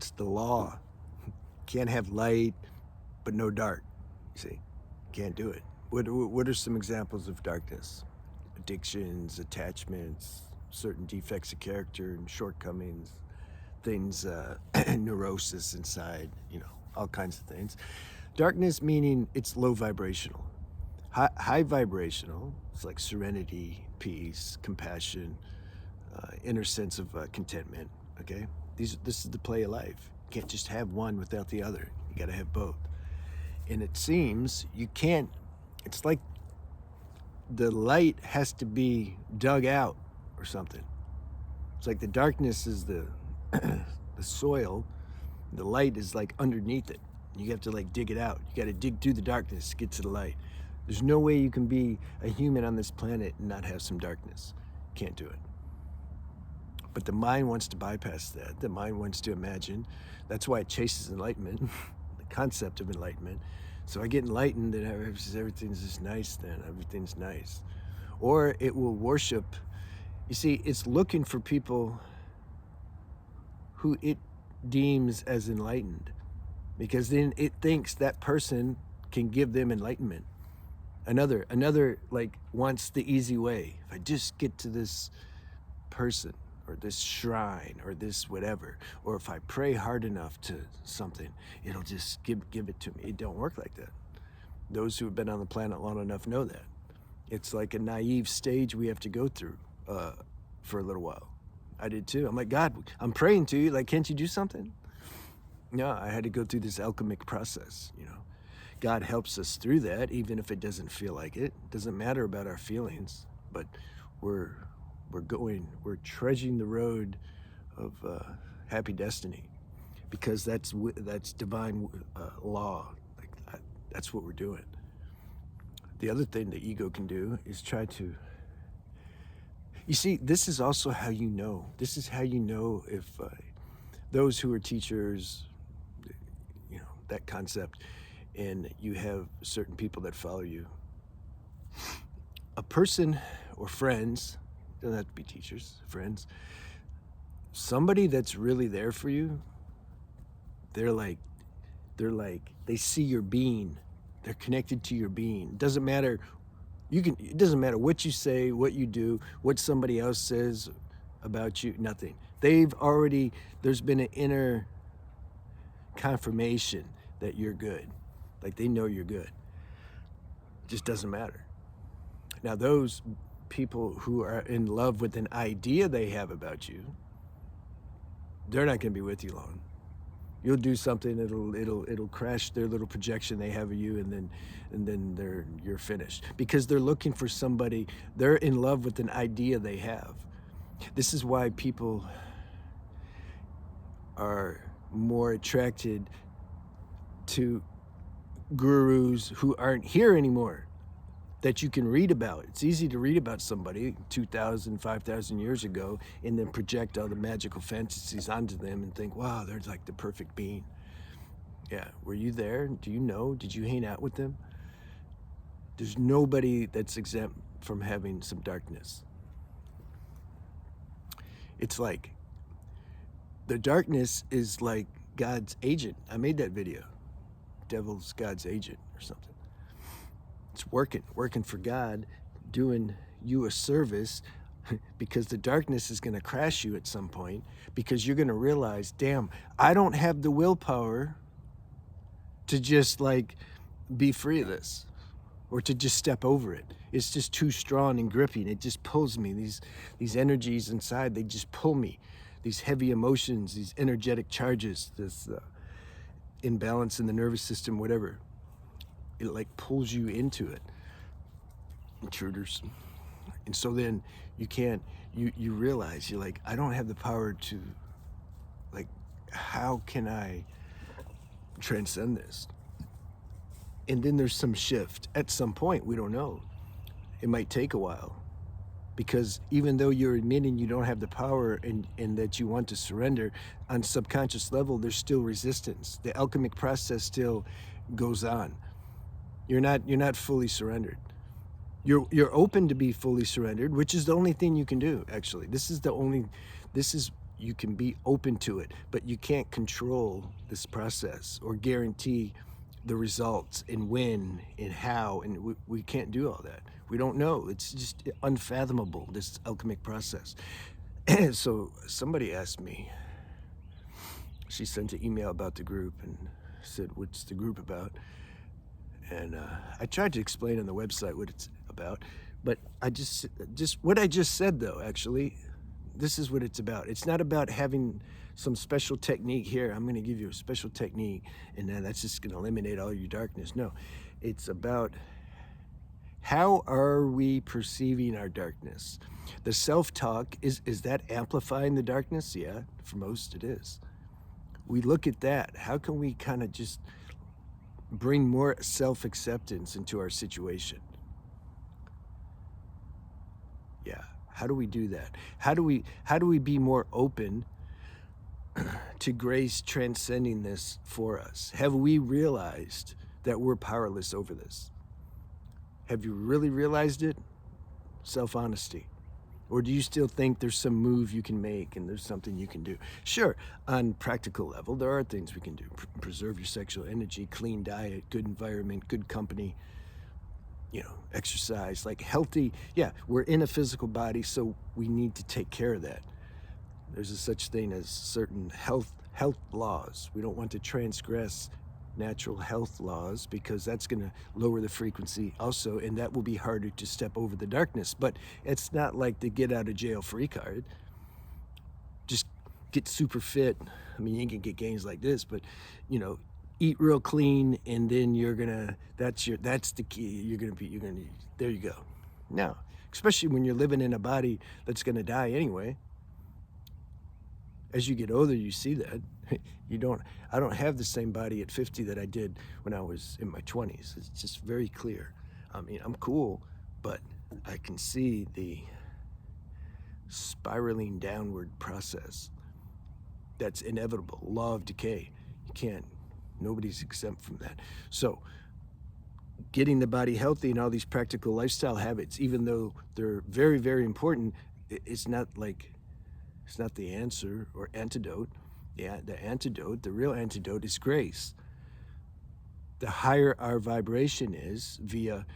It's the law. Can't have light, but no dark. See, can't do it. What are some examples of darkness? Addictions, attachments, certain defects of character and shortcomings, things, neurosis inside, all kinds of things. Darkness meaning it's low vibrational. High vibrational, it's like serenity, peace, compassion, inner sense of contentment, okay? This is the play of life. You can't just have one without the other. You gotta have both. And it seems you can't, it's like the light has to be dug out or something. It's like the darkness is the the soil, the light is like underneath it. You have to like dig it out. You got to dig through the darkness to get to the light. There's no way you can be a human on this planet and not have some darkness. Can't do it. But the mind wants to bypass that. The mind wants to imagine. That's why it chases enlightenment, the concept of enlightenment. So I get enlightened and everything's just nice then. Everything's nice. Or it will worship. You see, it's looking for people who it deems as enlightened, because then it thinks that person can give them enlightenment. Another like wants the easy way. If I just get to this person or this shrine or this whatever, or if I pray hard enough to something, it'll just give it to me. It don't work like that. Those who have been on the planet long enough know that. It's like a naive stage we have to go through for a little while. I did too. I'm like, God, I'm praying to you. Like, can't you do something? No, I had to go through this alchemic process, God helps us through that, even if it doesn't feel like it. It doesn't matter about our feelings, but we're trudging the road of happy destiny, because that's divine law. Like that's what we're doing. The other thing the ego can do is try to. You see, this is also how you know. This is how you know if those who are teachers, that concept, and you have certain people that follow you. A person or friends, doesn't have to be teachers, friends, somebody that's really there for you, they're like, they see your being. They're connected to your being. It doesn't matter. It doesn't matter what you say, what you do, what somebody else says about you, nothing. There's been an inner confirmation that you're good. Like they know you're good. It just doesn't matter. Now those people who are in love with an idea they have about you, they're not gonna be with you long. You'll do something, it'll crash their little projection they have of you, and then you're finished. Because they're looking for somebody, they're in love with an idea they have. This is why people are more attracted to gurus who aren't here anymore, that you can read about. It's easy to read about somebody 2,000, 5,000 years ago and then project all the magical fantasies onto them and think, wow, they're like the perfect being. Yeah, were you there? Do you know? Did you hang out with them? There's nobody that's exempt from having some darkness. It's like, the darkness is like God's agent. I made that video. Devil's God's agent or something. It's working for God, doing you a service, because the darkness is going to crash you at some point, because you're going to realize, damn, I don't have the willpower to just like be free of this, or to just step over it. It's just too strong and gripping. It just pulls me. These energies inside, they just pull me. These heavy emotions, these energetic charges, this imbalance in the nervous system, whatever. It like pulls you into it. Intruders. And so then you realize, you're like, I don't have the power to, like, how can I transcend this? And then there's some shift at some point. We don't know. It might take a while, because even though you're admitting you don't have the power and that you want to surrender, on subconscious level, there's still resistance. The alchemic process still goes on. You're not fully surrendered. You're open to be fully surrendered, which is the only thing you can do, actually. This is you can be open to it, but you can't control this process or guarantee the results and when and how, and we can't do all that. We don't know. It's just unfathomable, this alchemic process. So somebody asked me, she sent an email about the group and said, what's the group about? And I tried to explain on the website what it's about, but I just what I just said, though, actually, this is what it's about. It's not about having some special technique here. I'm going to give you a special technique, and then that's just going to eliminate all your darkness. No, it's about how are we perceiving our darkness? The self-talk, is that amplifying the darkness? Yeah, for most it is. We look at that. How can we kind of just bring more self-acceptance into our situation? Yeah. How do we do that? How do we be more open to grace transcending this for us? Have we realized that we're powerless over this? Have you really realized it? Self-honesty. Or do you still think there's some move you can make and there's something you can do? Sure, on practical level, there are things we can do. Preserve your sexual energy, clean diet, good environment, good company, exercise, like healthy. Yeah, we're in a physical body, so we need to take care of that. There's a such thing as certain health laws. We don't want to transgress natural health laws because that's going to lower the frequency also, and that will be harder to step over the darkness. But it's not like the get out of jail free card. Just get super fit. I mean, you ain't gonna get gains like this, but eat real clean, and then that's the key. There you go. Now, especially when you're living in a body that's gonna die anyway. As you get older, you see that. I don't have the same body at 50 that I did when I was in my 20s. It's just very clear. I mean, I'm cool, but I can see the spiraling downward process that's inevitable. Law of decay. Nobody's exempt from that. So getting the body healthy and all these practical lifestyle habits, even though they're very, very important, it's not the answer or antidote. Yeah, the real antidote is grace. The higher our vibration is via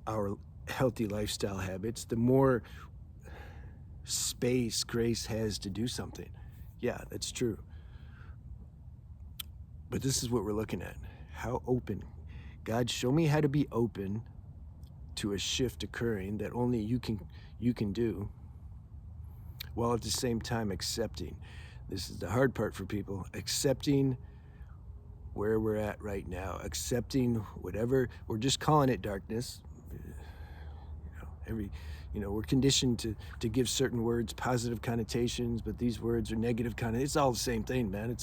our healthy lifestyle habits, the more space grace has to do something. Yeah, that's true. But this is what we're looking at. How open. God, show me how to be open to a shift occurring that only you can do, while at the same time accepting. This is the hard part for people. Accepting where we're at right now. Accepting whatever, we're just calling it darkness. We're conditioned to give certain words positive connotations, but these words are negative connotations. It's all the same thing, man.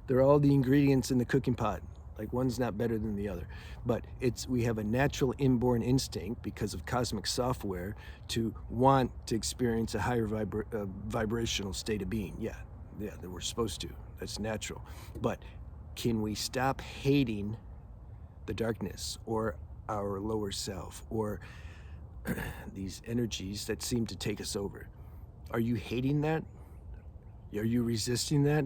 They're all the ingredients in the cooking pot. Like, one's not better than the other. But we have a natural inborn instinct because of cosmic software to want to experience a higher vibrational state of being. Yeah, that we're supposed to. That's natural. But can we stop hating the darkness or our lower self or these energies that seem to take us over? Are you hating that? Are you resisting that?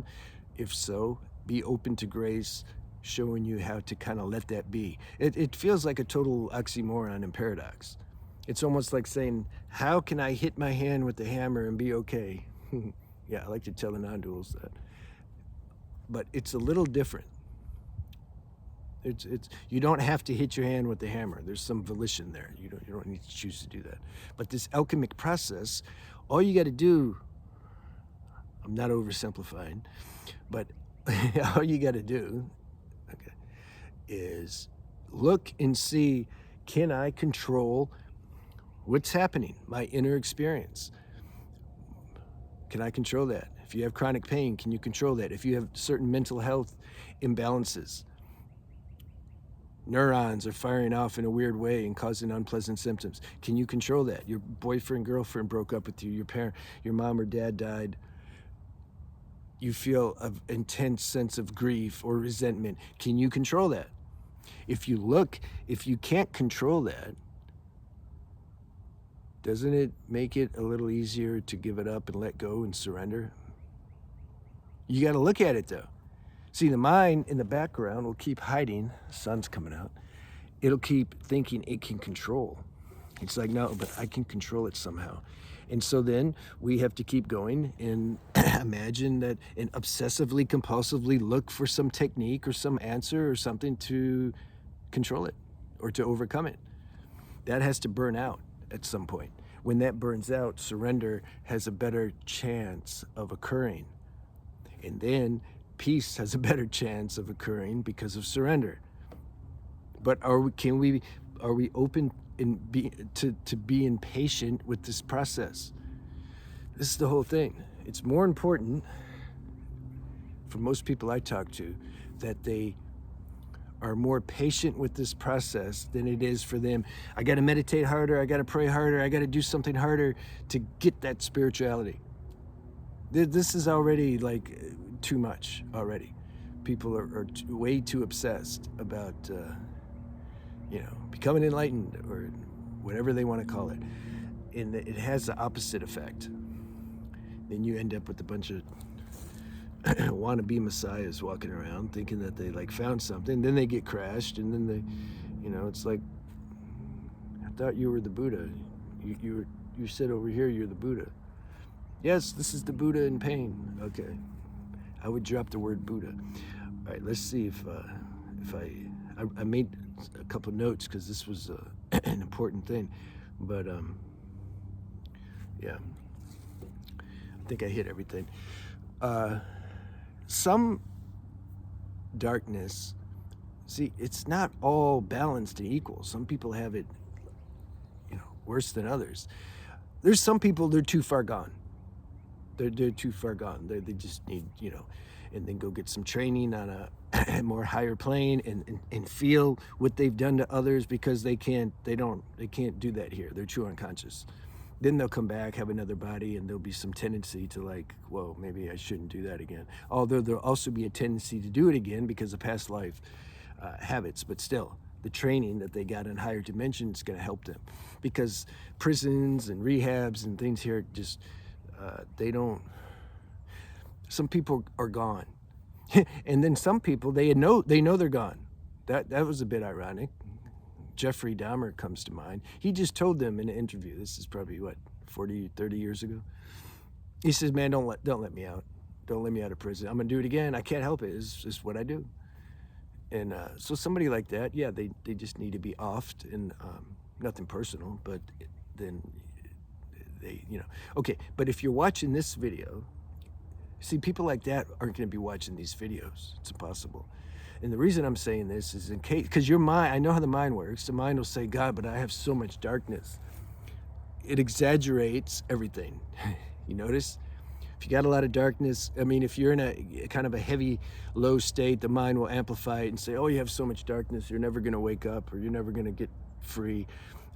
If so, be open to grace, showing you how to kind of let that be. It feels like a total oxymoron and paradox. It's almost like saying, how can I hit my hand with the hammer and be okay? Yeah, I like to tell the non-duals that. But it's a little different. You don't have to hit your hand with the hammer. There's some volition there. You don't need to choose to do that. But this alchemic process, all you got to do, I'm not oversimplifying, but all you got to do, is look and see, can I control what's happening, my inner experience? Can I control that? If you have chronic pain, can you control that? If you have certain mental health imbalances, neurons are firing off in a weird way and causing unpleasant symptoms, can you control that? Your boyfriend, girlfriend broke up with you, your mom or dad died, you feel an intense sense of grief or resentment, can you control that? If you can't control that, doesn't it make it a little easier to give it up and let go and surrender? You got to look at it though. See, the mind in the background will keep hiding. The sun's coming out. It'll keep thinking it can control. It's like, no, but I can control it somehow. And so then we have to keep going and imagine that and obsessively, compulsively look for some technique or some answer or something to control it or to overcome it. That has to burn out at some point. When that burns out, surrender has a better chance of occurring. And then peace has a better chance of occurring because of surrender. But are we open and to being patient with this process? This is the whole thing. It's more important for most people I talk to that they are more patient with this process than it is for them. I got to meditate harder. I got to pray harder. I got to do something harder to get that spirituality. This is already like too much already. People are way too obsessed about, becoming enlightened or whatever they want to call it. And it has the opposite effect. Then you end up with a bunch of wannabe messiahs walking around thinking that they like found something. Then they get crashed, and then they, it's like, I thought you were the Buddha. You said over here you're the Buddha. Yes, this is the Buddha in pain. Okay, I would drop the word Buddha. All right, let's see if I made a couple notes because this was an important thing, but yeah, I think I hit everything. Some darkness, see, it's not all balanced and equal. Some people have it, worse than others. There's some people, they're too far gone. They're too far gone. They just need, and then go get some training on a more higher plane and feel what they've done to others because they can't do that here. They're too unconscious. Then they'll come back, have another body, and there'll be some tendency to like, whoa, maybe I shouldn't do that again. Although there'll also be a tendency to do it again because of past life habits, but still, the training that they got in higher dimensions is going to help them. Because prisons and rehabs and things here just, some people are gone. And then some people, they know they're gone. That was a bit ironic. Jeffrey Dahmer comes to mind. He just told them in an interview, this is probably 40, 30 years ago. He says, man, don't let me out. Don't let me out of prison. I'm gonna do it again. I can't help it. It's just what I do. And so somebody like that, yeah, they just need to be offed, and nothing personal, but then they, okay. But if you're watching this video, see, people like that aren't gonna be watching these videos. It's impossible. And the reason I'm saying this is in case, because your mind, I know how the mind works. The mind will say, God, but I have so much darkness. It exaggerates everything. You notice? If you got a lot of darkness, I mean, if you're in a kind of a heavy, low state, the mind will amplify it and say, oh, you have so much darkness, you're never going to wake up, or you're never going to get free.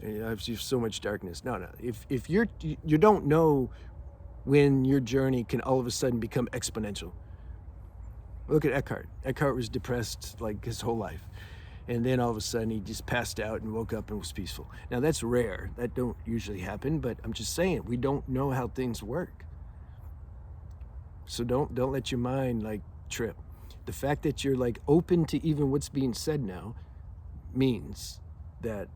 You have so much darkness. No. If you don't know when your journey can all of a sudden become exponential. Look at Eckhart. Eckhart was depressed like his whole life. And then all of a sudden he just passed out and woke up and was peaceful. Now that's rare. That don't usually happen, but I'm just saying, we don't know how things work. So don't let your mind like trip. The fact that you're like open to even what's being said now means that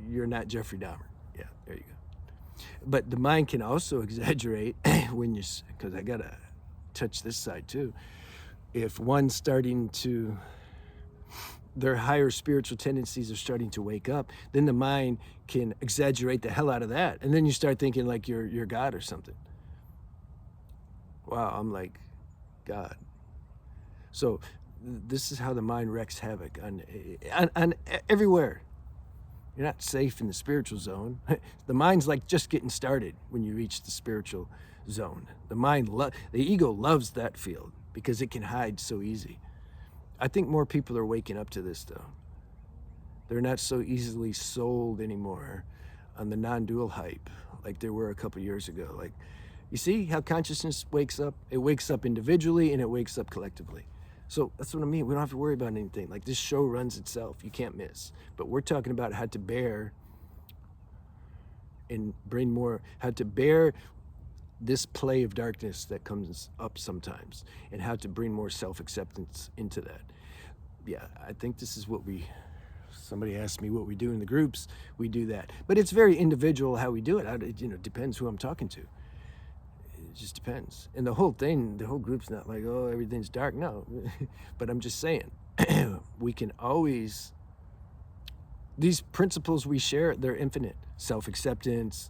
you're not Jeffrey Dahmer. Yeah, there you go. But the mind can also exaggerate when you, because I gotta touch this side too. If one's starting to, their higher spiritual tendencies are starting to wake up, then the mind can exaggerate the hell out of that. And then you start thinking like you're God or something. Wow, I'm like God. So this is how the mind wreaks havoc on everywhere. You're not safe in the spiritual zone. The mind's like just getting started when you reach the spiritual zone. The mind, the ego loves that field because it can hide so easy. I think more people are waking up to this though. They're not so easily sold anymore on the non-dual hype like they were a couple years ago. Like, you see how consciousness wakes up? It wakes up individually and it wakes up collectively. So that's what I mean. We don't have to worry about anything. Like, this show runs itself. You can't miss. But we're talking about how to bear and bring more, how to bear this play of darkness that comes up sometimes, and how to bring more self-acceptance into that. Yeah, I think this is what somebody asked me what we do in the groups, we do that. But it's very individual how we do it. It depends who I'm talking to. It just depends. And the whole group's not like, oh, everything's dark. No. But I'm just saying, we can always, these principles we share, they're infinite. Self-acceptance,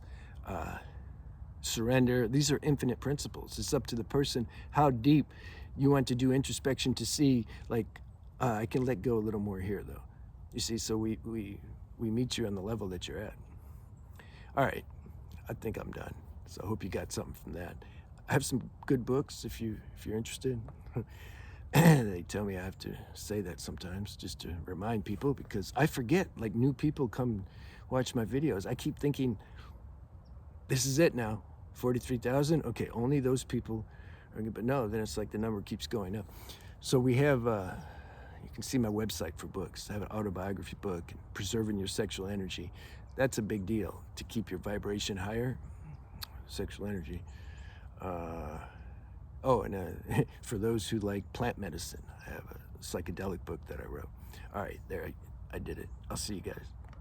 surrender, these are infinite principles. It's up to the person how deep you want to do introspection to see, like, I can let go a little more here, though. You see, so we meet you on the level that you're at. All right, I think I'm done. So I hope you got something from that. I have some good books if you're interested. They tell me I have to say that sometimes just to remind people, because I forget. Like, new people come watch my videos. I keep thinking, this is it now, 43,000. Okay, only those people are good. But no, then it's like the number keeps going up. So we have, you can see my website for books. I have an autobiography book, Preserving Your Sexual Energy. That's a big deal to keep your vibration higher, sexual energy. For those who like plant medicine, I have a psychedelic book that I wrote. All right, there, I did it. I'll see you guys.